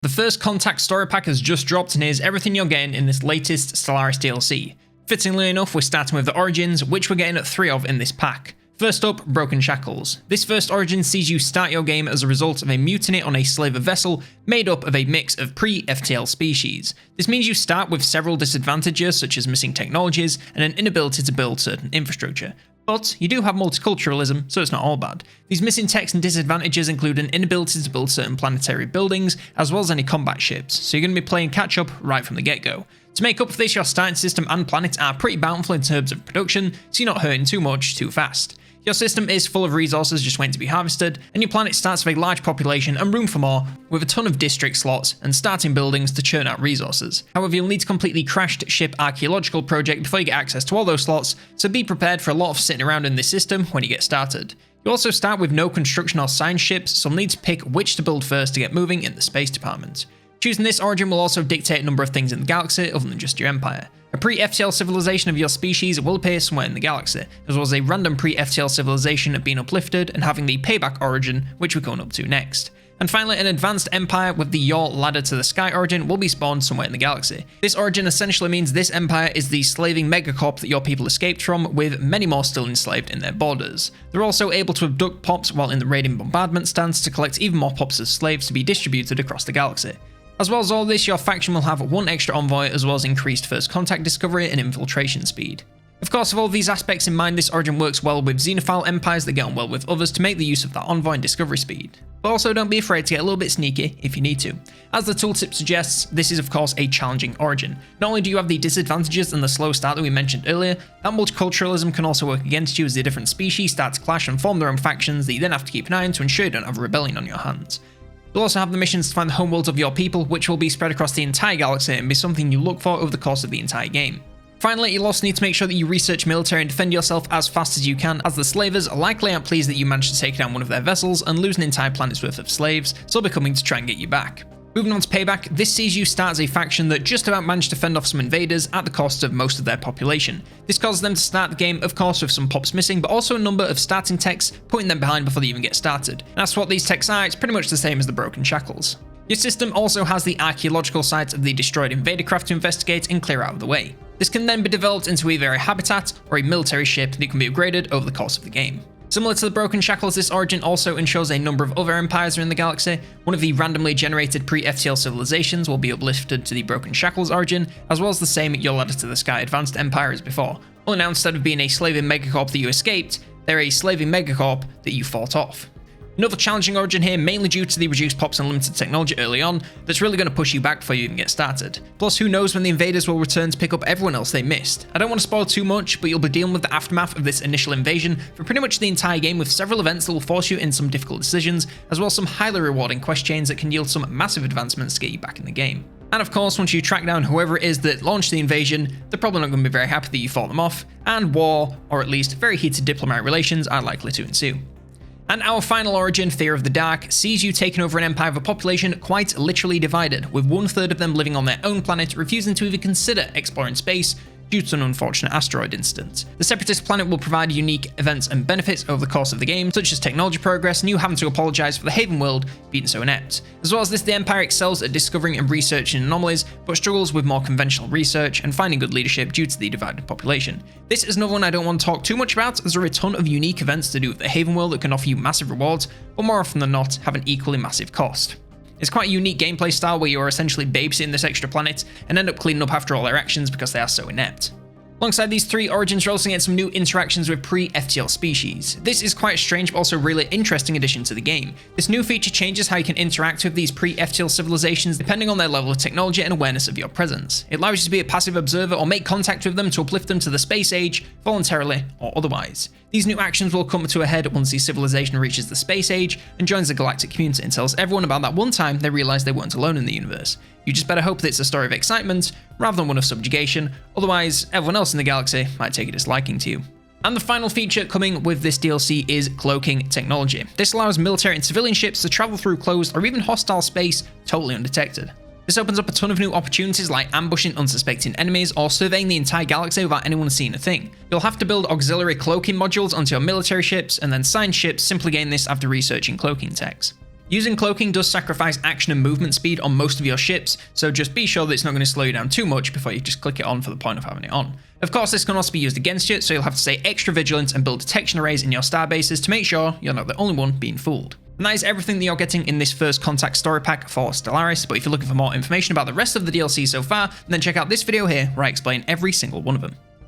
The First Contact story pack has just dropped, and here's everything you're getting in this latest Stellaris DLC. Fittingly enough, we're starting with the Origins, which we're getting 3 of in this pack. First up, Broken Shackles. This first Origin sees you start your game as a result of a mutiny on a slaver vessel made up of a mix of pre-FTL species. This means you start with several disadvantages such as missing technologies and an inability to build certain infrastructure. But you do have multiculturalism, so it's not all bad. These missing techs and disadvantages include an inability to build certain planetary buildings, as well as any combat ships, so you're going to be playing catch up right from the get-go. To make up for this, your starting system and planets are pretty bountiful in terms of production, so you're not hurting too much too fast. Your system is full of resources just waiting to be harvested, and your planet starts with a large population and room for more, with a ton of district slots and starting buildings to churn out resources. However, you'll need to complete the crashed ship archaeological project before you get access to all those slots, so be prepared for a lot of sitting around in this system when you get started. You also start with no construction or science ships, so you'll need to pick which to build first to get moving in the space department. Choosing this origin will also dictate a number of things in the galaxy other than just your empire. A pre-FTL civilization of your species will appear somewhere in the galaxy, as well as a random pre-FTL civilization being uplifted and having the Payback origin, which we're going up to next. And finally, an advanced empire with the Your Ladder to the Sky origin will be spawned somewhere in the galaxy. This origin essentially means this empire is the slaving megacorp that your people escaped from, with many more still enslaved in their borders. They're also able to abduct pops while in the raiding bombardment stance to collect even more pops as slaves to be distributed across the galaxy. As well as all this, your faction will have 1 extra envoy, as well as increased first contact discovery and infiltration speed. Of course, with all these aspects in mind, this origin works well with xenophile empires that get on well with others to make the use of that envoy and discovery speed. But also don't be afraid to get a little bit sneaky if you need to. As the tooltip suggests, this is of course a challenging origin. Not only do you have the disadvantages and the slow start that we mentioned earlier, that multiculturalism can also work against you as the different species start to clash and form their own factions that you then have to keep an eye on to ensure you don't have a rebellion on your hands. You'll also have the missions to find the homeworlds of your people, which will be spread across the entire galaxy and be something you look for over the course of the entire game. Finally, you'll also need to make sure that you research military and defend yourself as fast as you can, as the slavers likely aren't pleased that you managed to take down one of their vessels and lose an entire planet's worth of slaves, so they'll be coming to try and get you back. Moving on to Payback, this sees you start as a faction that just about managed to fend off some invaders at the cost of most of their population. This causes them to start the game, of course, with some pops missing, but also a number of starting techs, putting them behind before they even get started. And as for what these techs are, it's pretty much the same as the Broken Shackles. Your system also has the archaeological sites of the destroyed invader craft to investigate and clear out of the way. This can then be developed into either a habitat or a military ship that can be upgraded over the course of the game. Similar to the Broken Shackles, this origin also ensures a number of other empires are in the galaxy. One of the randomly generated pre-FTL civilizations will be uplifted to the Broken Shackles origin, as well as the same Your Ladder to the Sky advanced empire as before. Only now, instead of being a slaving megacorp that you escaped, they're a slaving megacorp that you fought off. Another challenging origin here, mainly due to the reduced pops and limited technology early on, that's really going to push you back before you even get started. Plus, who knows when the invaders will return to pick up everyone else they missed. I don't want to spoil too much, but you'll be dealing with the aftermath of this initial invasion for pretty much the entire game, with several events that will force you in some difficult decisions, as well as some highly rewarding quest chains that can yield some massive advancements to get you back in the game. And of course, once you track down whoever it is that launched the invasion, they're probably not going to be very happy that you fought them off, and war, or at least very heated diplomatic relations, are likely to ensue. And our final origin, Fear of the Dark, sees you taking over an empire of a population quite literally divided, with 1/3 of them living on their own planet, refusing to even consider exploring space due to an unfortunate asteroid incident. The Separatist planet will provide unique events and benefits over the course of the game, such as technology progress and you having to apologise for the Haven world being so inept. As well as this, the Empire excels at discovering and researching anomalies, but struggles with more conventional research and finding good leadership due to the divided population. This is another one I don't want to talk too much about, as there are a ton of unique events to do with the Haven world that can offer you massive rewards, but more often than not have an equally massive cost. It's quite a unique gameplay style where you are essentially babysitting this extra planet and end up cleaning up after all their actions because they are so inept. Alongside these 3 origins, you're also getting some new interactions with pre-FTL species. This is quite a strange but also really interesting addition to the game. This new feature changes how you can interact with these pre-FTL civilizations depending on their level of technology and awareness of your presence. It allows you to be a passive observer or make contact with them to uplift them to the space age, voluntarily or otherwise. These new actions will come to a head once the civilization reaches the space age and joins the galactic community and tells everyone about that one time they realized they weren't alone in the universe. You just better hope that it's a story of excitement rather than one of subjugation, otherwise everyone else in the galaxy might take a disliking to you. And the final feature coming with this DLC is cloaking technology. This allows military and civilian ships to travel through closed or even hostile space totally undetected. This opens up a ton of new opportunities like ambushing unsuspecting enemies or surveying the entire galaxy without anyone seeing a thing. You'll have to build auxiliary cloaking modules onto your military ships, and then science ships simply gain this after researching cloaking techs. Using cloaking does sacrifice action and movement speed on most of your ships, so just be sure that it's not going to slow you down too much before you just click it on for the point of having it on. Of course, this can also be used against you, so you'll have to stay extra vigilant and build detection arrays in your starbases to make sure you're not the only one being fooled. And that is everything that you're getting in this first contact story pack for Stellaris, but if you're looking for more information about the rest of the DLC so far, then check out this video here where I explain every single one of them.